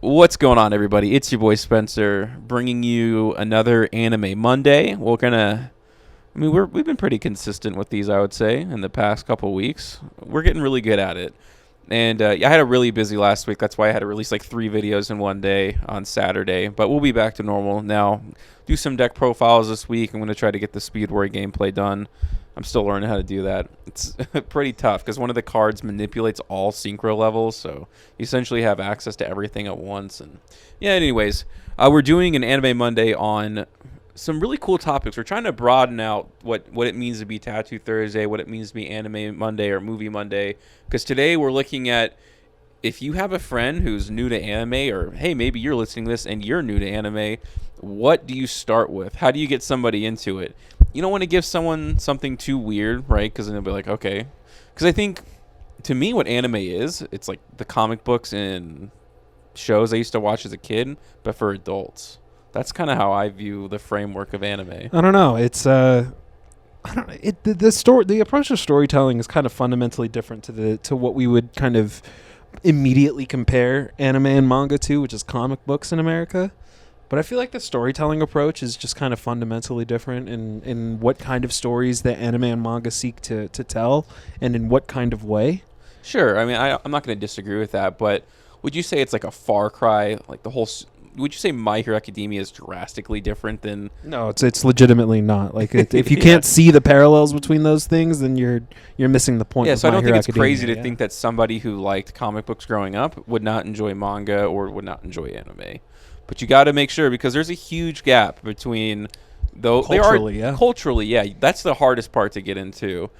What's going on, everybody? It's your boy Spencer, bringing you another Anime Monday. We've been pretty consistent with these, I would say, in the past couple weeks. We're getting really good at it. And I had a really busy last week. That's why I had to release like 3 videos in one day on Saturday. But we'll be back to normal now. Do some deck profiles this week. I'm going to try to get the Speed Warrior gameplay done. I'm still learning how to do that. It's pretty tough because one of the cards manipulates all synchro levels, so you essentially have access to everything at once. And yeah, anyways, we're doing an Anime Monday on some really cool topics. We're trying to broaden out what it means to be Tattoo Thursday, what it means to be Anime Monday or Movie Monday, because today we're looking at if you have a friend who's new to anime, or hey, maybe you're listening to this and you're new to anime, what do you start with? How do you get somebody into it? You don't want to give someone something too weird, right? Because then they'll be like, okay. Because I think, to me, what anime is, it's like the comic books and shows I used to watch as a kid, but for adults. That's kind of how I view the framework of anime. I don't know. It's I don't know. The approach to storytelling is kind of fundamentally different to what we would kind of immediately compare anime and manga to, which is comic books in America. But I feel like the storytelling approach is just kind of fundamentally different in what kind of stories that anime and manga seek to tell, and in what kind of way. Sure. I mean, I'm not going to disagree with that, but would you say it's like a far cry, like the whole... Would you say My Hero Academia is drastically different than... No, it's legitimately not. Like, if you can't see the parallels between those things, then you're missing the point. Yeah, so I don't think it's crazy to yeah. think that somebody who liked comic books growing up would not enjoy manga or would not enjoy anime. But you got to make sure, because there's a huge gap between... Culturally, yeah. That's the hardest part to get into.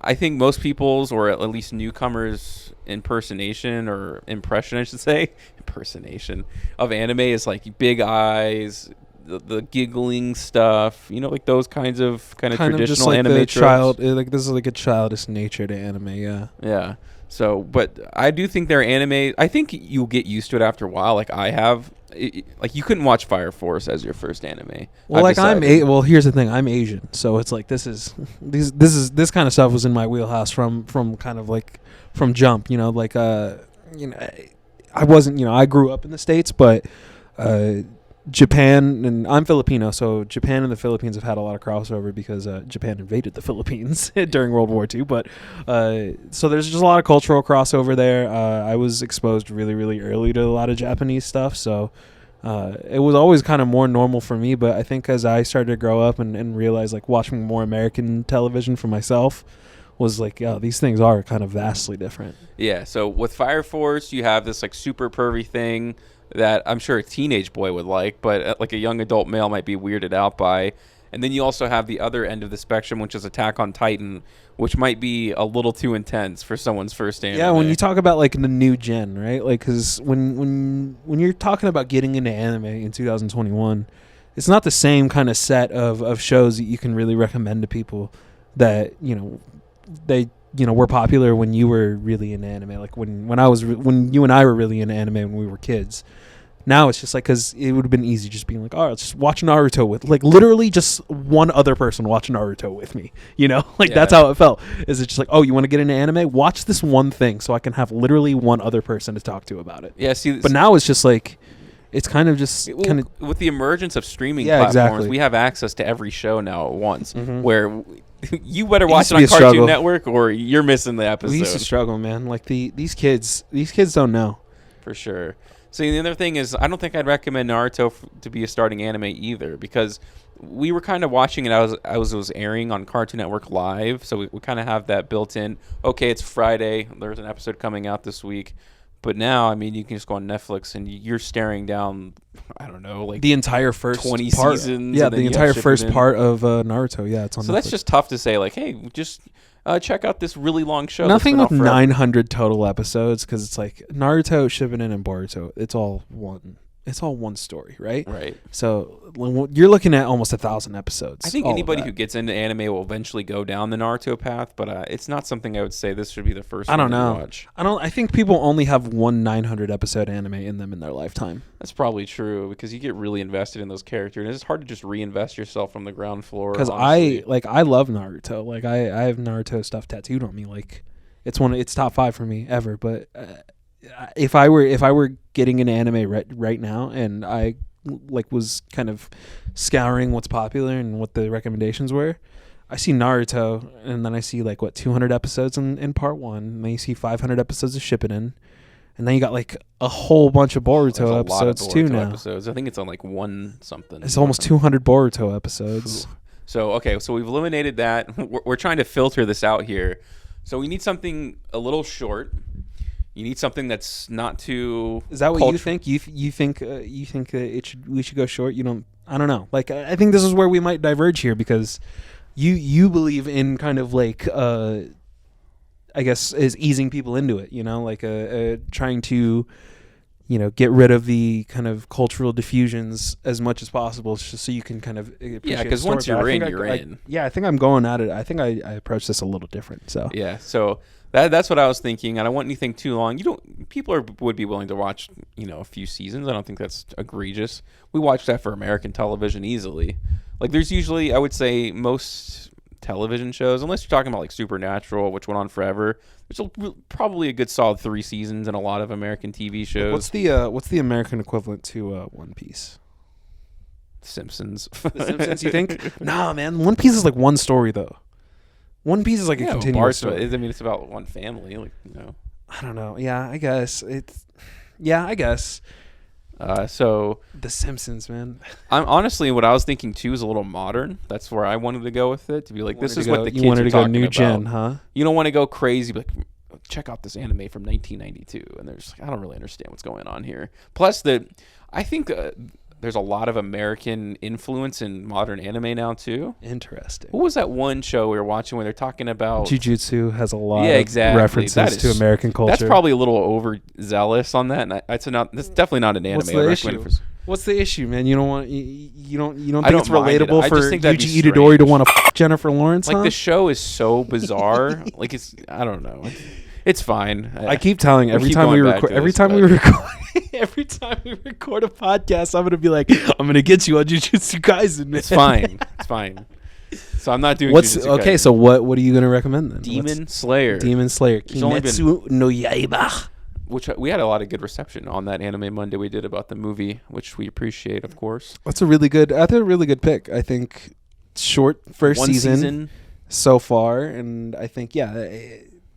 I think most people's, or at least newcomers' impersonation or impression, I should say, impersonation of anime is like big eyes, the giggling stuff, like those kinds of traditional just like anime tropes. This is like a childish nature to anime, yeah. Yeah. So, but I do think they're anime. I think you'll get used to it after a while, like I have. Like you couldn't watch Fire Force as your first anime. Well, here's the thing. I'm Asian, so it's like this kind of stuff was in my wheelhouse from kind of like from jump. I wasn't. I grew up in the States, but Japan, and I'm Filipino, so Japan and the Philippines have had a lot of crossover because Japan invaded the Philippines during World War II. But so there's just a lot of cultural crossover there. I was exposed really, really early to a lot of Japanese stuff, so it was always kind of more normal for me. But I think as I started to grow up and realize, like, watching more American television for myself was like, yeah, these things are kind of vastly different. Yeah, so with Fire Force, you have this like super pervy thing that I'm sure a teenage boy would like, but like a young adult male might be weirded out by. And then you also have the other end of the spectrum, which is Attack on Titan, which might be a little too intense for someone's first anime. Yeah, when you talk about like the new gen, right? Like, because when you're talking about getting into anime in 2021, it's not the same kind of set of shows that you can really recommend to people that were popular when you were really into anime. Like when you and I were really into anime when we were kids. Now it's just like, because it would have been easy just being like, oh, let's just watch Naruto with, like, literally just one other person watch Naruto with me. That's how it felt. Is it just like, oh, you want to get into anime? Watch this one thing so I can have literally one other person to talk to about it. Yeah, see, but now it's just like, it's kind of just with the emergence of streaming platforms, exactly. We have access to every show now at once. Mm-hmm. Where you better watch it on Cartoon struggle. Network or you're missing the episode. We used to struggle, man. Like these kids don't know. For sure. So the other thing is, I don't think I'd recommend Naruto to be a starting anime either, because we were kind of watching it as it was airing on Cartoon Network Live, so we kind of have that built in. Okay, it's Friday. There's an episode coming out this week. But now, I mean, you can just go on Netflix and you're staring down, I don't know, like the entire first 20 part, seasons. Yeah, the entire first part of Naruto. Yeah, it's on. So Netflix. That's just tough to say. Like, hey, just check out this really long show. Nothing with 900 total episodes, because it's like Naruto, Shippuden, and Boruto. It's all one. It's all one story, right? Right. So you're looking at almost 1,000 episodes. I think anybody who gets into anime will eventually go down the Naruto path, but it's not something I would say this should be the first. I don't know. To watch. I think people only have one 900 episode anime in them in their lifetime. That's probably true, because you get really invested in those characters, and it's hard to just reinvest yourself from the ground floor. Because I love Naruto. Like I have Naruto stuff tattooed on me. Like it's top 5 for me ever. But if I were getting an anime right now, and I like was kind of scouring what's popular and what the recommendations were, I see Naruto, and then I see like 200 episodes in part one, and then you see 500 episodes of Shippuden, and then you got like a whole bunch of Boruto episodes too now. Episodes. I think it's on like one something. It's almost 200 Boruto episodes. So okay, so we've eliminated that. We're trying to filter this out here. So we need something a little short. You need something that's not too. Is that what you think? You think we should go short? You don't. I don't know. Like I think this is where we might diverge here, because you believe in kind of like I guess is easing people into it. You know, like trying to get rid of the kind of cultural diffusions as much as possible, just so you can kind of appreciate. Yeah, because once you're in, you're in. Yeah, I think I'm going at it. I think I approach this a little different. So yeah, so that's what I was thinking. I don't want anything too long. People would be willing to watch a few seasons. I don't think that's egregious. We watch that for American television easily. Like there's usually, I would say, most television shows, unless you're talking about like Supernatural, which went on forever, which is probably a good solid 3 seasons in a lot of American TV shows. What's the American equivalent to One Piece? Simpsons. The Simpsons, you think? Nah, man. One Piece is like one story though. One Piece is like a continuous story. I mean, it's about one family. Like I don't know. Yeah, I guess it's. Yeah, I guess. So The Simpsons, man. I'm honestly, what I was thinking too is a little modern. That's where I wanted to go with it, to be like, this is what the kids are talking about. You wanted to go new gen, huh? You don't want to go crazy, but like, check out this anime from 1992, and there's I don't really understand what's going on here. Plus, I think there's a lot of American influence in modern anime now too. Interesting. What was that one show we were watching where they're talking about Jujutsu has a lot of references to American culture. That's probably a little overzealous on that, and that's definitely not an anime I recommend. What's the issue, man? You don't want you don't think it's I relatable for just think that'd Yuji be Itadori to want to Jennifer Lawrence? Like the show is so bizarre. Like I don't know. It's fine. I keep telling every time we record a podcast, I'm gonna be like, I'm gonna get you on Jujutsu Kaisen. Man. It's fine. It's fine. So I'm not doing. Jujutsu Kaisen. So what are you gonna recommend then? Demon Slayer. Kimetsu no Yaiba. Which we had a lot of good reception on that Anime Monday we did about the movie, which we appreciate, of course. That's a really good pick. I think short first season so far, and I think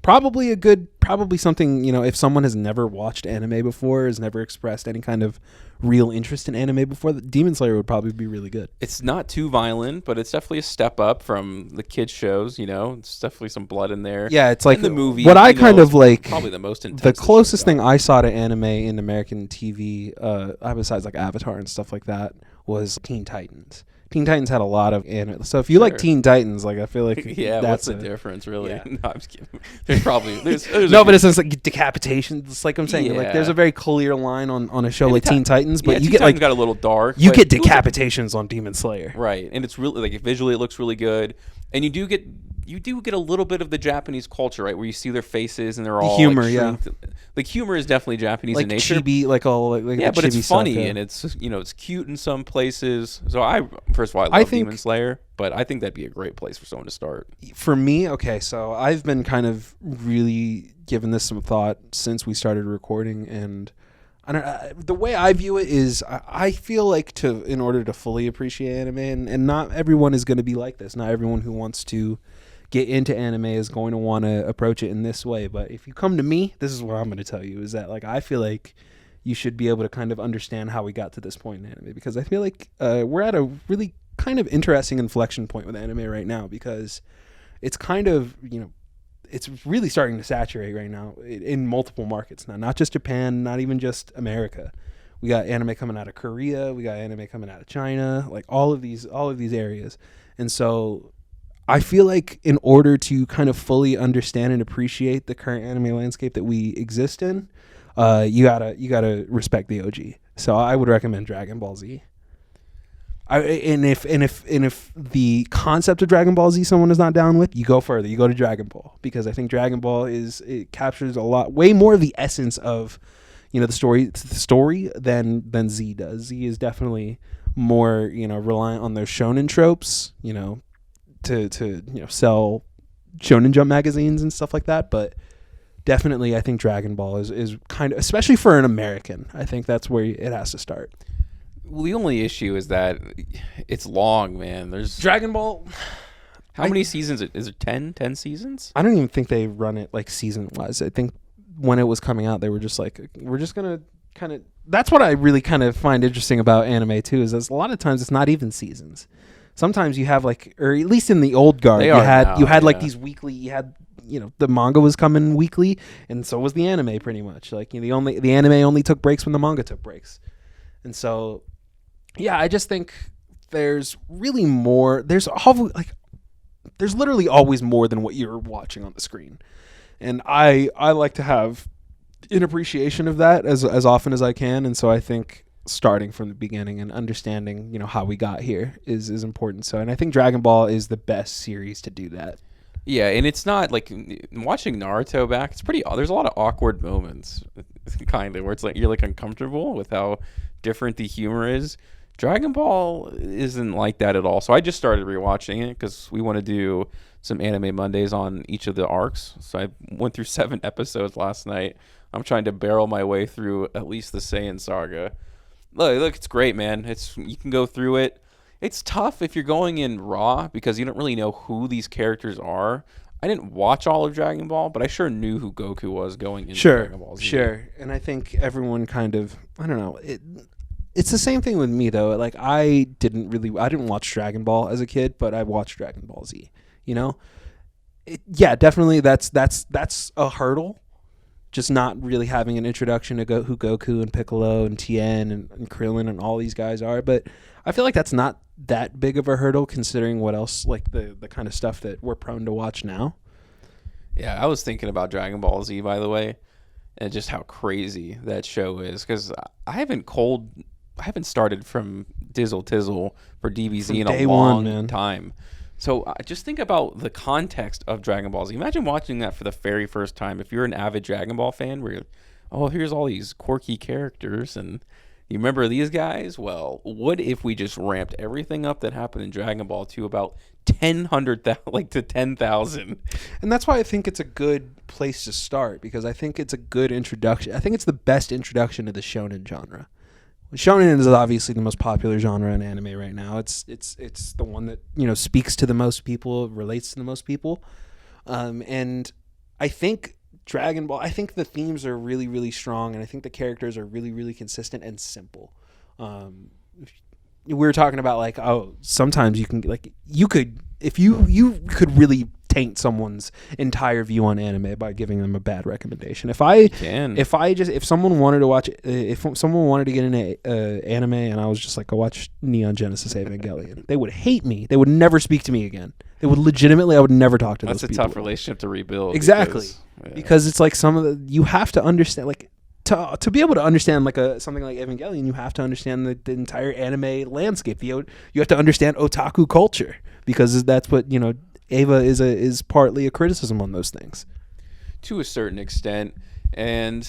probably something, if someone has never watched anime before, has never expressed any kind of real interest in anime before, Demon Slayer would probably be really good. It's not too violent, but it's definitely a step up from the kids shows, It's definitely some blood in there. Yeah, it's like the movie. What I kind of like, probably the most intense. The closest thing I saw to anime in American TV, besides like Avatar and stuff like that, was Teen Titans. Teen Titans had a lot of anime. So if you like Teen Titans, like I feel like what's the difference, really? Yeah. No, I'm just kidding. There's probably there's no, but it's like decapitation. It's like I'm saying, like there's a very clear line on a show like Teen Titans, but you get like got a little dark. You get decapitations on Demon Slayer, right? And it's really like visually it looks really good, and you do get a little bit of the Japanese culture, right? Where you see their faces and they're all humor, Like humor is definitely Japanese in nature. Chibi, like all like but it's funny stuff, and it's it's cute in some places. So I love Demon Slayer, but I think that'd be a great place for someone to start. For me, okay, so I've been kind of really giving this some thought since we started recording, and the way I view it is I feel like in order to fully appreciate anime, and not everyone is going to be like this. Not everyone who wants to get into anime is going to want to approach it in this way, but if you come to me, this is what I'm going to tell you, is that like I feel like you should be able to kind of understand how we got to this point in anime, because I feel like we're at a really kind of interesting inflection point with anime right now, because it's kind of it's really starting to saturate right now in multiple markets now, not just Japan, not even just America. We got anime coming out of Korea, we got anime coming out of China, like all of these areas. And so I feel like in order to kind of fully understand and appreciate the current anime landscape that we exist in, you gotta respect the OG. So I would recommend Dragon Ball Z. If the concept of Dragon Ball Z someone is not down with, you go further. You go to Dragon Ball, because I think Dragon Ball it captures way more of the essence of the story than Z does. Z is definitely more reliant on their shonen tropes, to sell Shonen Jump magazines and stuff like that. But definitely I think Dragon Ball is kind of, especially for an American, I think that's where it has to start. Well, the only issue is that it's long, man. There's Dragon Ball. how many seasons? Is it 10? 10 seasons? I don't even think they run it like season wise. I think when it was coming out, they were just like, we're just gonna kind of. That's what I really kind of find interesting about anime too. Is that a lot of times it's not even seasons. Sometimes you have like, or at least in the old guard, you had like these weekly. You had, the manga was coming weekly, and so was the anime pretty much. Like, the anime only took breaks when the manga took breaks, and so yeah, I just think there's really more. There's literally always more than what you're watching on the screen, and I like to have an appreciation of that as often as I can, and so I think starting from the beginning and understanding how we got here is important. So, and I think Dragon Ball is the best series to do that. Yeah, and it's not like watching Naruto back. It's pretty. There's a lot of awkward moments, kind of, where it's like you're like uncomfortable with how different the humor is. Dragon Ball isn't like that at all. So I just started rewatching it because we want to do some Anime Mondays on each of the arcs. So I went through 7 episodes last night. I'm trying to barrel my way through at least the Saiyan saga. Look, it's great, man. You can go through it. It's tough if you're going in raw because you don't really know who these characters are. I didn't watch all of Dragon Ball, but I sure knew who Goku was going into Dragon Ball Z. Sure. And I think everyone kind of, I don't know, it's the same thing with me though. Like I didn't watch Dragon Ball as a kid, but I watched Dragon Ball Z. Definitely that's a hurdle. Just not really having an introduction to who Goku and Piccolo and Tien and Krillin and all these guys are, but I feel like that's not that big of a hurdle considering what else, like the kind of stuff that we're prone to watch now. Yeah, I was thinking about Dragon Ball Z, by the way, and just how crazy that show is because I haven't started from Dizzle Tizzle for DBZ in a long time. So just think about the context of Dragon Ball Z. Imagine watching that for the very first time. If you're an avid Dragon Ball fan, where here's all these quirky characters, and you remember these guys? Well, what if we just ramped everything up that happened in Dragon Ball to about 10,000? And that's why I think it's a good place to start because I think it's a good introduction. I think it's the best introduction to the shonen genre. Shonen is obviously the most popular genre in anime right now. It's the one that speaks to the most people, relates to the most people, and I think Dragon Ball. I think the themes are really, really strong, and I think the characters are really, really consistent and simple. We were talking about like, sometimes you could if you could really taint someone's entire view on anime by giving them a bad recommendation. If someone wanted to watch, if someone wanted to get into anime and I was just like, go watch Neon Genesis Evangelion, they would hate me. They would never speak to me again. They would legitimately, I would never talk to those people. That's a tough relationship to rebuild. Exactly. Because it's like you have to understand, like, to be able to understand like something like Evangelion, you have to understand the entire anime landscape. You have to understand otaku culture because that's what Eva is partly a criticism on those things, to a certain extent. And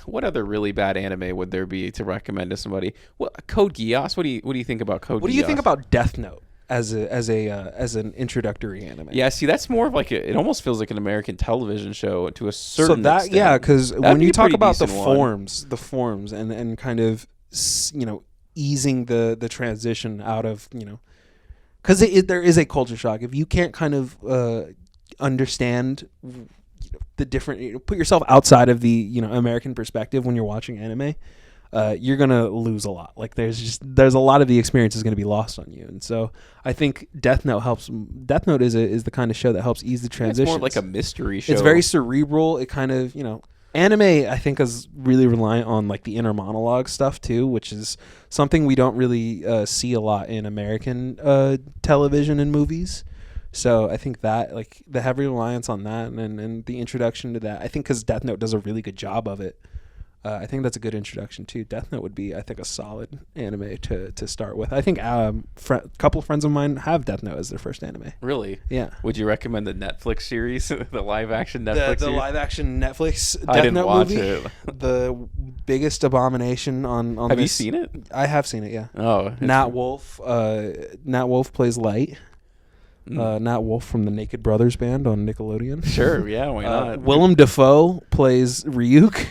what other really bad anime would there be to recommend to somebody? Well, Code Geass. What do you think about Code Geass? What do you think about Death Note as an introductory anime? Yeah, see, that's more of like it almost feels like an American television show to a certain extent. Yeah, because when you talk about the forms and kind of easing the transition out of because there is a culture shock if you can't kind of understand the different, put yourself outside of the American perspective when you're watching anime. You're gonna lose a lot. Like there's a lot of the experience is gonna be lost on you, and so I think Death Note helps. Death Note is the kind of show that helps ease the transition. It's more like a mystery show. It's very cerebral. It kind of anime I think is really reliant on like the inner monologue stuff too, which is something we don't really see a lot in American television and movies. So I think that like the heavy reliance on that and the introduction to that, I think because Death Note does a really good job of it. I think that's a good introduction too. Death Note would be, I think, a solid anime to start with. I think a couple of friends of mine have Death Note as their first anime. Really? Yeah. Would you recommend the Netflix series, the live action Netflix? The live action Netflix Death I didn't Note watch movie, it. The biggest abomination on. Have you seen it? I have seen it. Yeah. Oh. Nat Wolff. Nat Wolff plays Light. Nat Wolff from the Naked Brothers band on Nickelodeon. Sure, yeah, why not? Willem Dafoe plays Ryuk,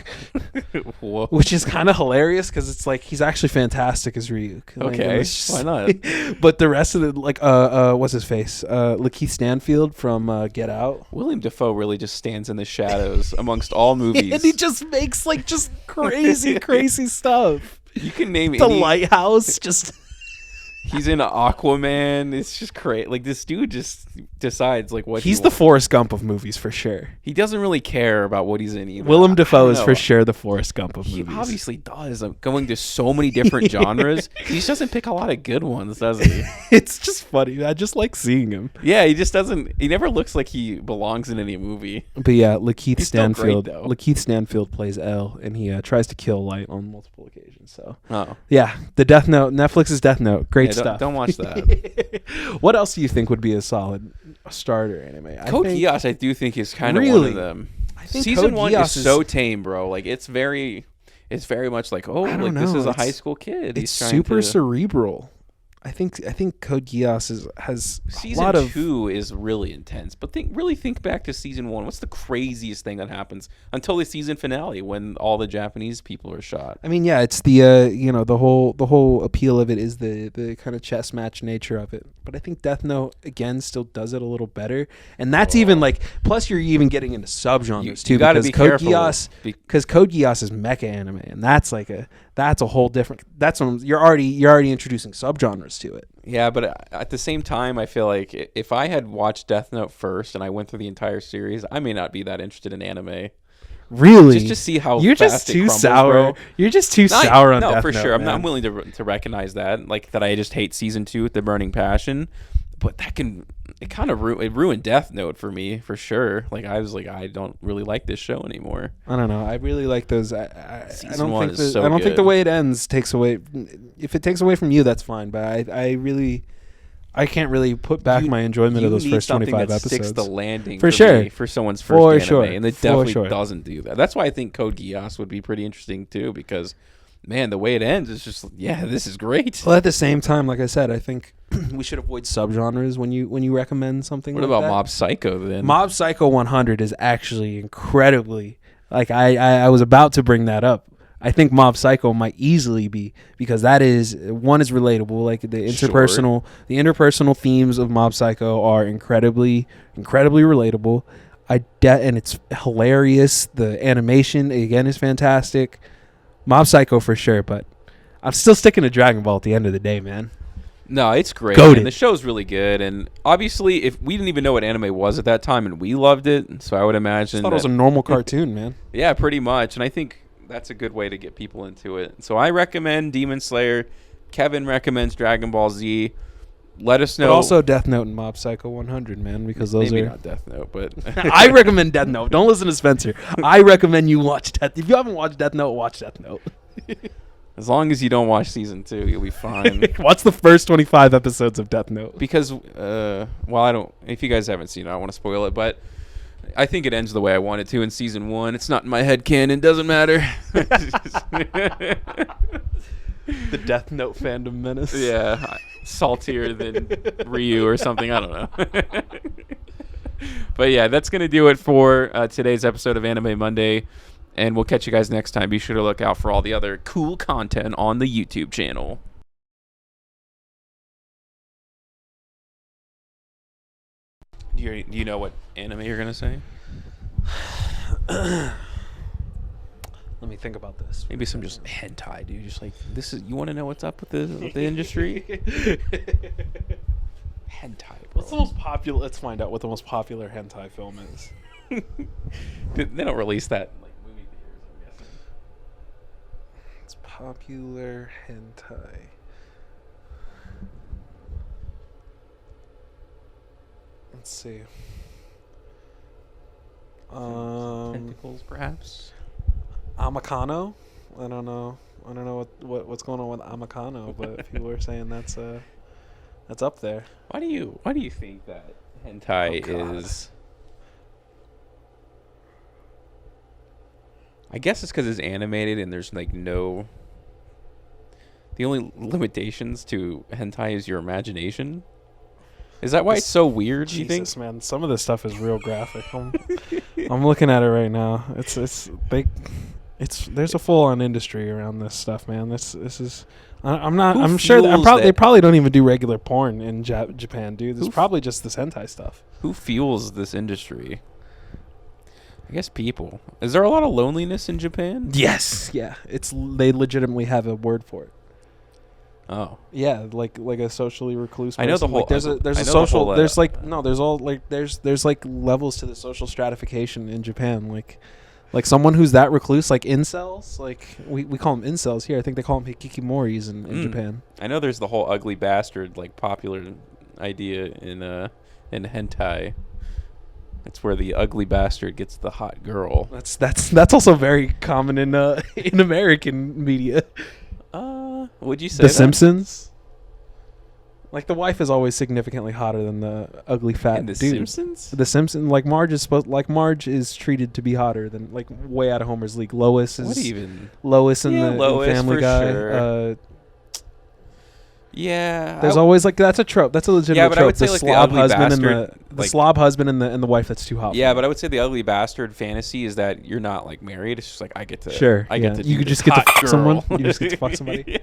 Whoa. which is kind of hilarious because it's like he's actually fantastic as Ryuk. Like, Okay, it's why not? But the rest of the what's his face? Lakeith Stanfield from Get Out. William Dafoe really just stands in the shadows amongst all movies. And he just makes like just crazy stuff. You can name The any. Lighthouse, just He's in Aquaman. It's just crazy. Like, this dude just decides like what he's he the wants. Forrest Gump of movies for sure. He doesn't really care about what he's in either. Willem I Dafoe don't is know. for sure the Forrest Gump of He movies. obviously does. Going to so many different genres. He just doesn't pick a lot of good ones, does he? It's just funny. I just like seeing him. Yeah, he just doesn't. He never looks like he belongs in any movie. But yeah, Lakeith He's still great, Stanfield. though. Lakeith Stanfield plays L, and he tries to kill Light on multiple occasions. So Oh, yeah, the Death Note, Netflix's Death Note, great yeah, stuff. Don't watch that. What else do you think would be a solid starter anime? Code Geass, I do think is kind of one Really? of them. I think Season Code 1 Geass is so tame, bro. Like, it's very much like, oh, I don't like this know. is a It's- high school kid. It's He's trying super to, cerebral. I think Code Geass has a Season lot of 2 is really intense, but really think back to season 1. What's the craziest thing that happens until the season finale when all the Japanese people are shot? I mean, yeah, it's the the whole appeal of it is the kind of chess match nature of it. But I think Death Note again still does it a little better, and that's even like plus you're even getting into subgenres too you gotta because be Code careful. Geass Code Geass is mecha anime, and that's like that's a whole different. That's when you're already introducing subgenres to it. Yeah, but at the same time, I feel like if I had watched Death Note first and I went through the entire series, I may not be that interested in anime. Really, Just to see how you're fast just it too crumbles, sour. bro. You're just too sour on no, Death for Note, sure. I'm man. willing to recognize that, like that. I just hate season 2 with the burning passion, but it kind of ruined Death Note for me for sure. Like I was like, I don't really like this show anymore. I don't know. I really like those. I Season don't one think is so I don't think the good. way it ends takes away. If it takes away from you, that's fine. But I can't really put back my enjoyment of those need first something 25 that episodes. Sticks the landing For me sure. for someone's first For anime, sure. and it For definitely sure. doesn't do that. That's why I think Code Geass would be pretty interesting too, because man, the way it ends is just this is great. Well, at the same time, like I said, I think we should avoid subgenres when you recommend something. What like about that. Mob Psycho then? Mob Psycho 100 is actually incredibly like I was about to bring that up. I think Mob Psycho might easily be because that is one is relatable. Like the interpersonal themes of Mob Psycho are incredibly relatable. And it's hilarious. The animation again is fantastic. Mob Psycho for sure, but I'm still sticking to Dragon Ball at the end of the day, man. No, it's great. Goated. And the show's really good. And obviously, if we didn't even know what anime was at that time, and we loved it, so I would imagine I thought it was a normal cartoon, man. yeah, pretty much. And I think that's a good way to get people into it. So I recommend Demon Slayer. Kevin recommends Dragon Ball Z. Let us know. But also Death Note and Mob Psycho 100, man, because those maybe are. not Death Note, but I recommend Death Note. Don't listen to Spencer. I recommend you watch Death. If you haven't watched Death Note, watch Death Note. as long as you don't watch season 2, you'll be fine. Watch the first 25 episodes of Death Note. Because, I don't. If you guys haven't seen it, I don't want to spoil it, but I think it ends the way I want it to in season 1. It's not in my head canon. Doesn't matter. The Death Note fandom menace. Yeah, saltier than Ryu or something. I don't know. But yeah, that's going to do it for today's episode of Anime Monday. And we'll catch you guys next time. Be sure to look out for all the other cool content on the YouTube channel. Do you know what anime you're going to say? Let me think about this. Maybe some just hentai, dude. Just like, this is, you want to know what's up with the industry? Hentai, bro. What's the most popular? Let's find out what the most popular hentai film is. They don't release that in, like, movie theaters, I'm guessing. It's popular hentai. Let's see. Tentacles, perhaps? Amacano. I don't know what's going on with Amacano, but people are saying that's up there. Why do you think that hentai God. is? I guess it's because it's animated and there's like no. The only limitations to hentai is your imagination. Is that why it's so weird? You think? Jesus, man, some of this stuff is real graphic. I'm looking at it right now. There's a full-on industry around this stuff, man. This is. I'm sure they probably don't even do regular porn in Japan, dude. It's probably just this hentai stuff. Who fuels this industry? I guess people. Is there a lot of loneliness in Japan? Yes. Yeah. They legitimately have a word for it. Oh. Yeah, like a socially recluse person. I know the whole. Like there's a social. There's like no. There's all like there's like levels to the social stratification in Japan. Like someone who's that recluse, like incels. Like we call them incels here. I think they call them hikikimoris in Japan. I know there's the whole ugly bastard like popular idea in hentai. It's where the ugly bastard gets the hot girl. That's also very common in American media. Would you say The that? Simpsons? Like the wife is always significantly hotter than the ugly fat In the dude. Simpsons? The Simpsons, like Marge is treated to be hotter than like way out of Homer's league. Lois is What even? Lois in Lois, in Family for Guy. sure. Yeah. There's always like that's a trope. That's a legitimate trope. But I would say the like the slob ugly husband bastard, and the slob husband and the wife that's too hot. Yeah, but I would say the ugly bastard fantasy is that you're not like married. It's just like I get to. Sure. I get to. You do just this get to hot fuck girl. someone. You just get to fuck somebody.